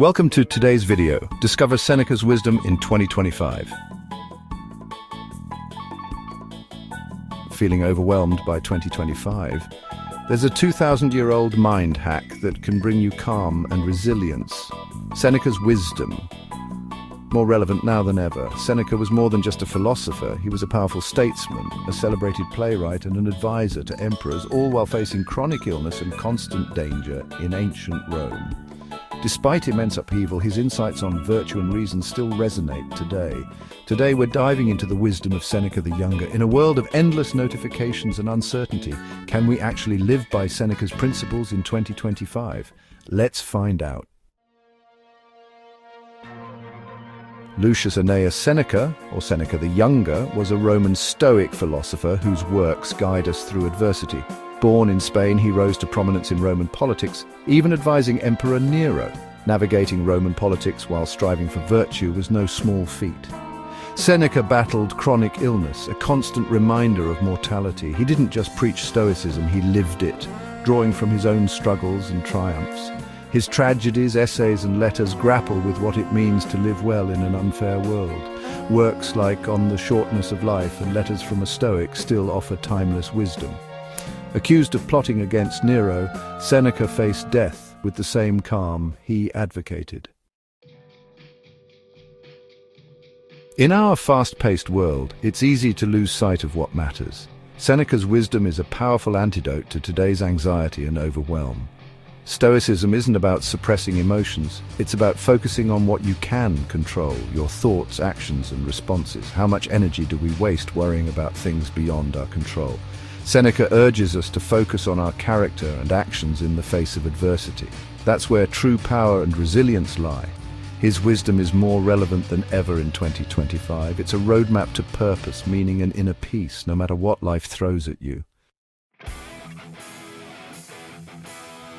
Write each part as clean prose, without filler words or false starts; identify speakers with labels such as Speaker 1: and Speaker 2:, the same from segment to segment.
Speaker 1: Welcome to today's video. Discover Seneca's wisdom in 2025. Feeling overwhelmed by 2025? There's a 2,000-year-old mind hack that can bring you calm and resilience. Seneca's wisdom. More relevant now than ever, Seneca was more than just a philosopher. He was a powerful statesman, a celebrated playwright, and an advisor to emperors, all while facing chronic illness and constant danger in ancient Rome. Despite immense upheaval, his insights on virtue and reason still resonate today. Today we're diving into the wisdom of Seneca the Younger. In a world of endless notifications and uncertainty, can we actually live by Seneca's principles in 2025? Let's find out. Lucius Annaeus Seneca, or Seneca the Younger, was a Roman Stoic philosopher whose works guide us through adversity. Born in Spain, he rose to prominence in Roman politics, even advising Emperor Nero. Navigating Roman politics while striving for virtue was no small feat. Seneca battled chronic illness, a constant reminder of mortality. He didn't just preach Stoicism, he lived it, drawing from his own struggles and triumphs. His tragedies, essays, and letters grapple with what it means to live well in an unfair world. Works like On the Shortness of Life and Letters from a Stoic still offer timeless wisdom. Accused of plotting against Nero, Seneca faced death with the same calm he advocated. In our fast-paced world, it's easy to lose sight of what matters. Seneca's wisdom is a powerful antidote to today's anxiety and overwhelm. Stoicism isn't about suppressing emotions, it's about focusing on what you can control, your thoughts, actions, and responses. How much energy do we waste worrying about things beyond our control? Seneca urges us to focus on our character and actions in the face of adversity. That's where true power and resilience lie. His wisdom is more relevant than ever in 2025. It's a roadmap to purpose, meaning, and inner peace, no matter what life throws at you.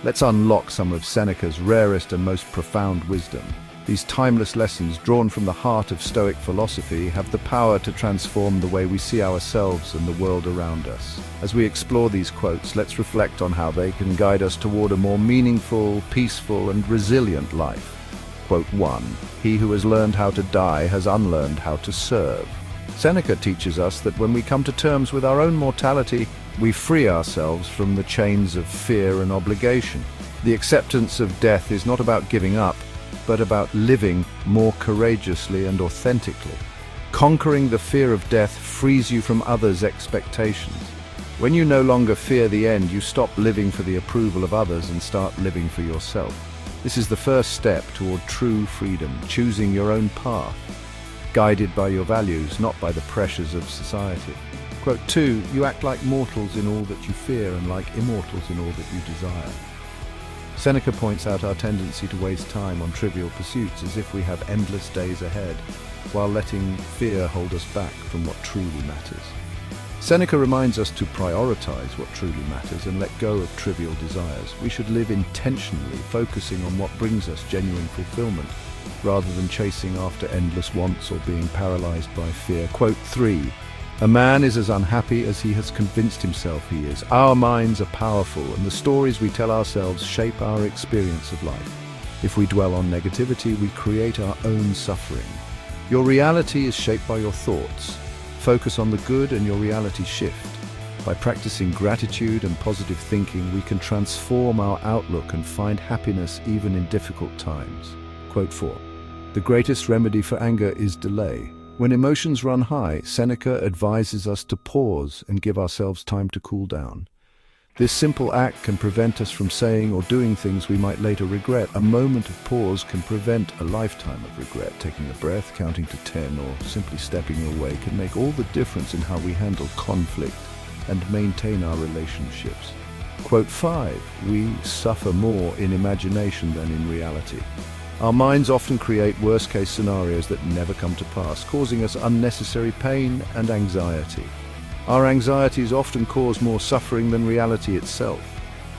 Speaker 1: Let's unlock some of Seneca's rarest and most profound wisdom. These timeless lessons, drawn from the heart of Stoic philosophy, have the power to transform the way we see ourselves and the world around us. As we explore these quotes, let's reflect on how they can guide us toward a more meaningful, peaceful, and resilient life. Quote 1. He who has learned how to die has unlearned how to serve. Seneca teaches us that when we come to terms with our own mortality, we free ourselves from the chains of fear and obligation. The acceptance of death is not about giving up, but about living more courageously and authentically. Conquering the fear of death frees you from others' expectations. When you no longer fear the end, you stop living for the approval of others and start living for yourself. This is the first step toward true freedom, choosing your own path, guided by your values, not by the pressures of society. Quote 2, you act like mortals in all that you fear and like immortals in all that you desire. Seneca points out our tendency to waste time on trivial pursuits as if we have endless days ahead, while letting fear hold us back from what truly matters. Seneca reminds us to prioritize what truly matters and let go of trivial desires. We should live intentionally, focusing on what brings us genuine fulfillment, rather than chasing after endless wants or being paralyzed by fear. Quote 3, a man is as unhappy as he has convinced himself he is. Our minds are powerful, and the stories we tell ourselves shape our experience of life. If we dwell on negativity, we create our own suffering. Your reality is shaped by your thoughts. Focus on the good and your reality shift. By practicing gratitude and positive thinking, we can transform our outlook and find happiness even in difficult times. Quote 4, the greatest remedy for anger is delay. When emotions run high, Seneca advises us to pause and give ourselves time to cool down. This simple act can prevent us from saying or doing things we might later regret. A moment of pause can prevent a lifetime of regret. Taking a breath, counting to 10, or simply stepping away can make all the difference in how we handle conflict and maintain our relationships. Quote 5, we suffer more in imagination than in reality. Our minds often create worst-case scenarios that never come to pass, causing us unnecessary pain and anxiety. Our anxieties often cause more suffering than reality itself.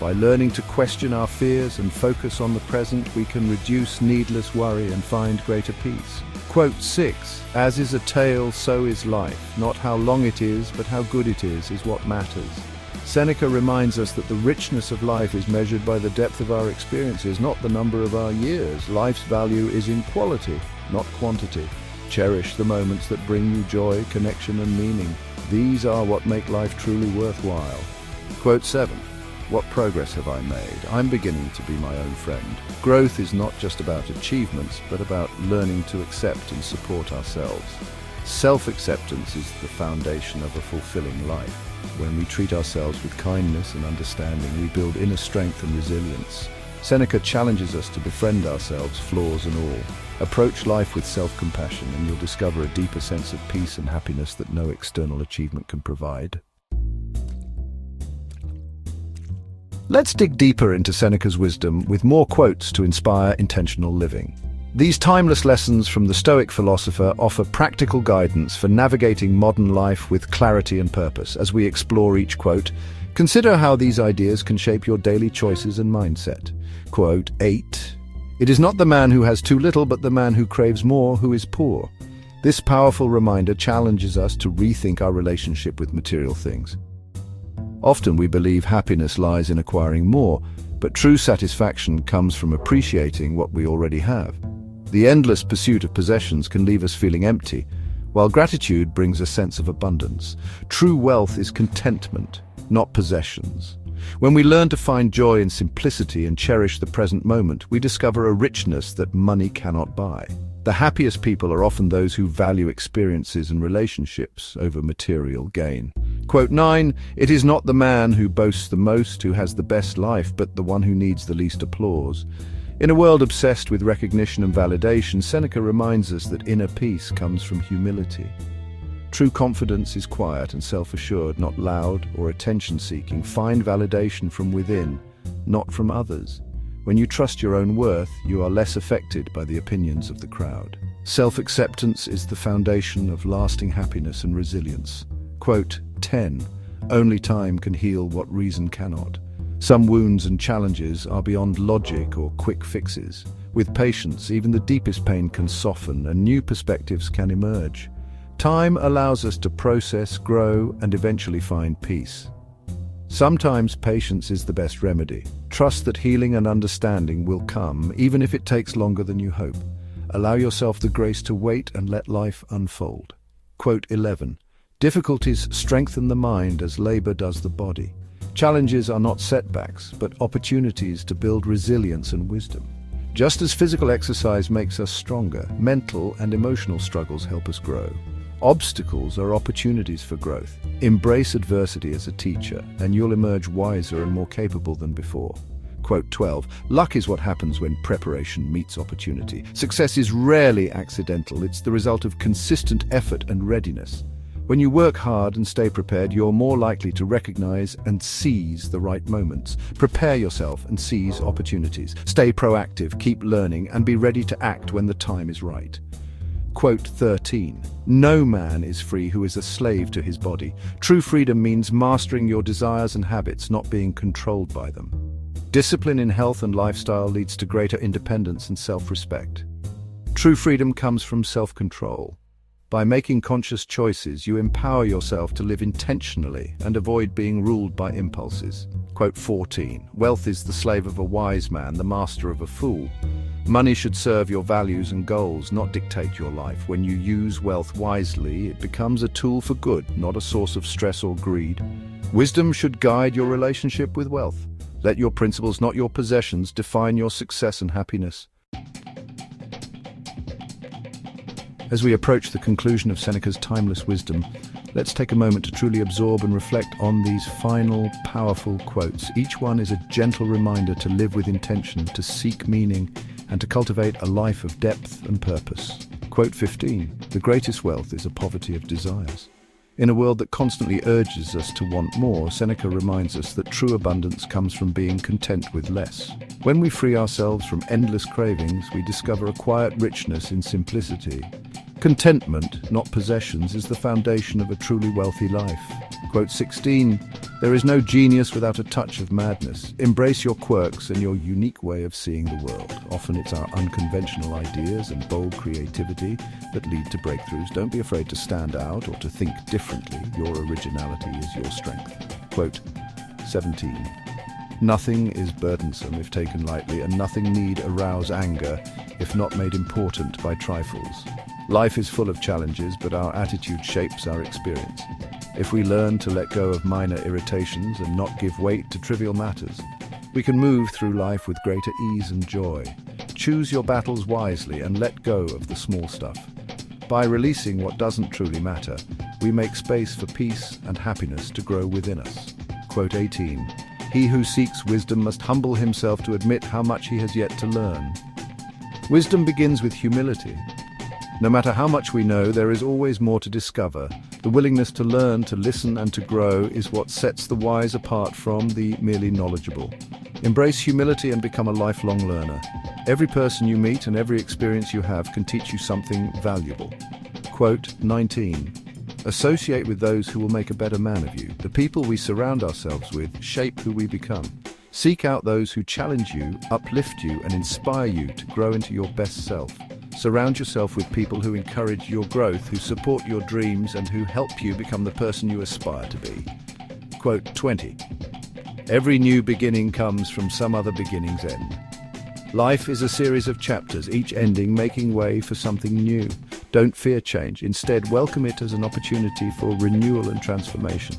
Speaker 1: By learning to question our fears and focus on the present, we can reduce needless worry and find greater peace. Quote 6, as is a tale, so is life. Not how long it is, but how good it is what matters. Seneca reminds us that the richness of life is measured by the depth of our experiences, not the number of our years. Life's value is in quality, not quantity. Cherish the moments that bring you joy, connection, and meaning. These are what make life truly worthwhile. Quote 7. What progress have I made? I'm beginning to be my own friend. Growth is not just about achievements, but about learning to accept and support ourselves. Self-acceptance is the foundation of a fulfilling life. When we treat ourselves with kindness and understanding, we build inner strength and resilience. Seneca challenges us to befriend ourselves, flaws and all. Approach life with self-compassion, and you'll discover a deeper sense of peace and happiness that no external achievement can provide. Let's dig deeper into Seneca's wisdom with more quotes to inspire intentional living. These timeless lessons from the Stoic philosopher offer practical guidance for navigating modern life with clarity and purpose. As we explore each quote, consider how these ideas can shape your daily choices and mindset. Quote 8. It is not the man who has too little, but the man who craves more who is poor. This powerful reminder challenges us to rethink our relationship with material things. Often we believe happiness lies in acquiring more, but true satisfaction comes from appreciating what we already have. The endless pursuit of possessions can leave us feeling empty, while gratitude brings a sense of abundance. True wealth is contentment, not possessions. When we learn to find joy in simplicity and cherish the present moment, we discover a richness that money cannot buy. The happiest people are often those who value experiences and relationships over material gain. Quote 9, it is not the man who boasts the most who has the best life, but the one who needs the least applause. In a world obsessed with recognition and validation, Seneca reminds us that inner peace comes from humility. True confidence is quiet and self-assured, not loud or attention-seeking. Find validation from within, not from others. When you trust your own worth, you are less affected by the opinions of the crowd. Self-acceptance is the foundation of lasting happiness and resilience. Quote 10. Only time can heal what reason cannot. Some wounds and challenges are beyond logic or quick fixes. With patience, even the deepest pain can soften and new perspectives can emerge. Time allows us to process, grow, and eventually find peace. Sometimes patience is the best remedy. Trust that healing and understanding will come, even if it takes longer than you hope. Allow yourself the grace to wait and let life unfold. Quote 11. Difficulties strengthen the mind as labor does the body. Challenges are not setbacks, but opportunities to build resilience and wisdom. Just as physical exercise makes us stronger, mental and emotional struggles help us grow. Obstacles are opportunities for growth. Embrace adversity as a teacher, and you'll emerge wiser and more capable than before. Quote 12. Luck is what happens when preparation meets opportunity. Success is rarely accidental. It's the result of consistent effort and readiness. When you work hard and stay prepared, you're more likely to recognize and seize the right moments. Prepare yourself and seize opportunities. Stay proactive, keep learning, and be ready to act when the time is right. Quote 13. No man is free who is a slave to his body. True freedom means mastering your desires and habits, not being controlled by them. Discipline in health and lifestyle leads to greater independence and self-respect. True freedom comes from self-control. By making conscious choices, you empower yourself to live intentionally and avoid being ruled by impulses. Quote 14. Wealth is the slave of a wise man, the master of a fool. Money should serve your values and goals, not dictate your life. When you use wealth wisely, it becomes a tool for good, not a source of stress or greed. Wisdom should guide your relationship with wealth. Let your principles, not your possessions, define your success and happiness. As we approach the conclusion of Seneca's timeless wisdom, let's take a moment to truly absorb and reflect on these final, powerful quotes. Each one is a gentle reminder to live with intention, to seek meaning, and to cultivate a life of depth and purpose. Quote 15. The greatest wealth is a poverty of desires. In a world that constantly urges us to want more, Seneca reminds us that true abundance comes from being content with less. When we free ourselves from endless cravings, we discover a quiet richness in simplicity. Contentment, not possessions, is the foundation of a truly wealthy life. Quote 16. There is no genius without a touch of madness. Embrace your quirks and your unique way of seeing the world. Often it's our unconventional ideas and bold creativity that lead to breakthroughs. Don't be afraid to stand out or to think differently. Your originality is your strength. Quote 17. Nothing is burdensome if taken lightly, and nothing need arouse anger if not made important by trifles. Life is full of challenges, but our attitude shapes our experience. If we learn to let go of minor irritations and not give weight to trivial matters, we can move through life with greater ease and joy. Choose your battles wisely and let go of the small stuff. By releasing what doesn't truly matter, we make space for peace and happiness to grow within us. Quote 18. He who seeks wisdom must humble himself to admit how much he has yet to learn. Wisdom begins with humility. No matter how much we know, there is always more to discover. The willingness to learn, to listen, and to grow is what sets the wise apart from the merely knowledgeable. Embrace humility and become a lifelong learner. Every person you meet and every experience you have can teach you something valuable. Quote 19. Associate with those who will make a better man of you. The people we surround ourselves with shape who we become. Seek out those who challenge you, uplift you, and inspire you to grow into your best self. Surround yourself with people who encourage your growth, who support your dreams, and who help you become the person you aspire to be. Quote 20. Every new beginning comes from some other beginning's end. Life is a series of chapters, each ending making way for something new. Don't fear change. Instead, welcome it as an opportunity for renewal and transformation.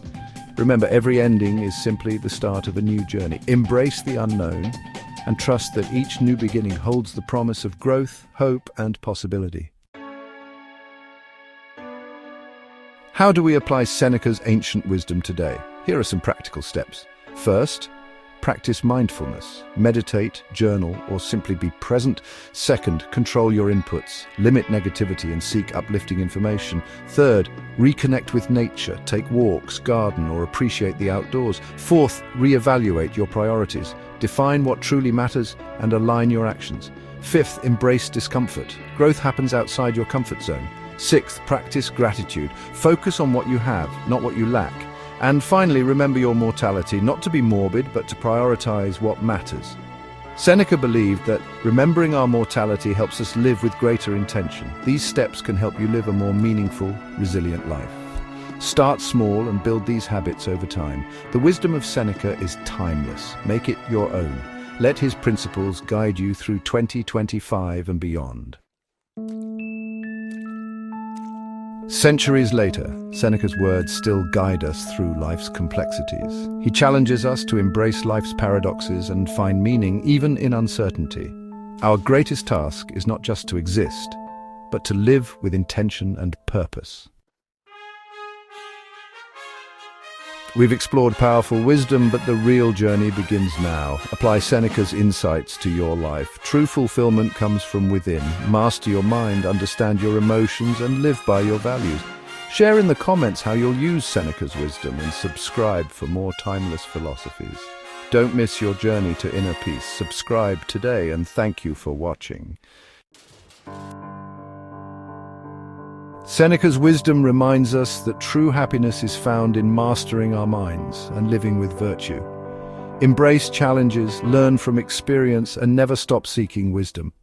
Speaker 1: Remember, every ending is simply the start of a new journey. Embrace the unknown and trust that each new beginning holds the promise of growth, hope, and possibility. How do we apply Seneca's ancient wisdom today? Here are some practical steps. First, practice mindfulness. Meditate, journal, or simply be present. Second, control your inputs. Limit negativity and seek uplifting information. Third, reconnect with nature. Take walks, garden, or appreciate the outdoors. Fourth, reevaluate your priorities. Define what truly matters and align your actions. Fifth, embrace discomfort. Growth happens outside your comfort zone. Sixth, practice gratitude. Focus on what you have, not what you lack. And finally, remember your mortality, not to be morbid, but to prioritize what matters. Seneca believed that remembering our mortality helps us live with greater intention. These steps can help you live a more meaningful, resilient life. Start small and build these habits over time. The wisdom of Seneca is timeless. Make it your own. Let his principles guide you through 2025 and beyond. Centuries later, Seneca's words still guide us through life's complexities. He challenges us to embrace life's paradoxes and find meaning even in uncertainty. Our greatest task is not just to exist, but to live with intention and purpose. We've explored powerful wisdom, but the real journey begins now. Apply Seneca's insights to your life. True fulfillment comes from within. Master your mind, understand your emotions, and live by your values. Share in the comments how you'll use Seneca's wisdom and subscribe for more timeless philosophies. Don't miss your journey to inner peace. Subscribe today, and thank you for watching. Seneca's wisdom reminds us that true happiness is found in mastering our minds and living with virtue. Embrace challenges, learn from experience, and never stop seeking wisdom.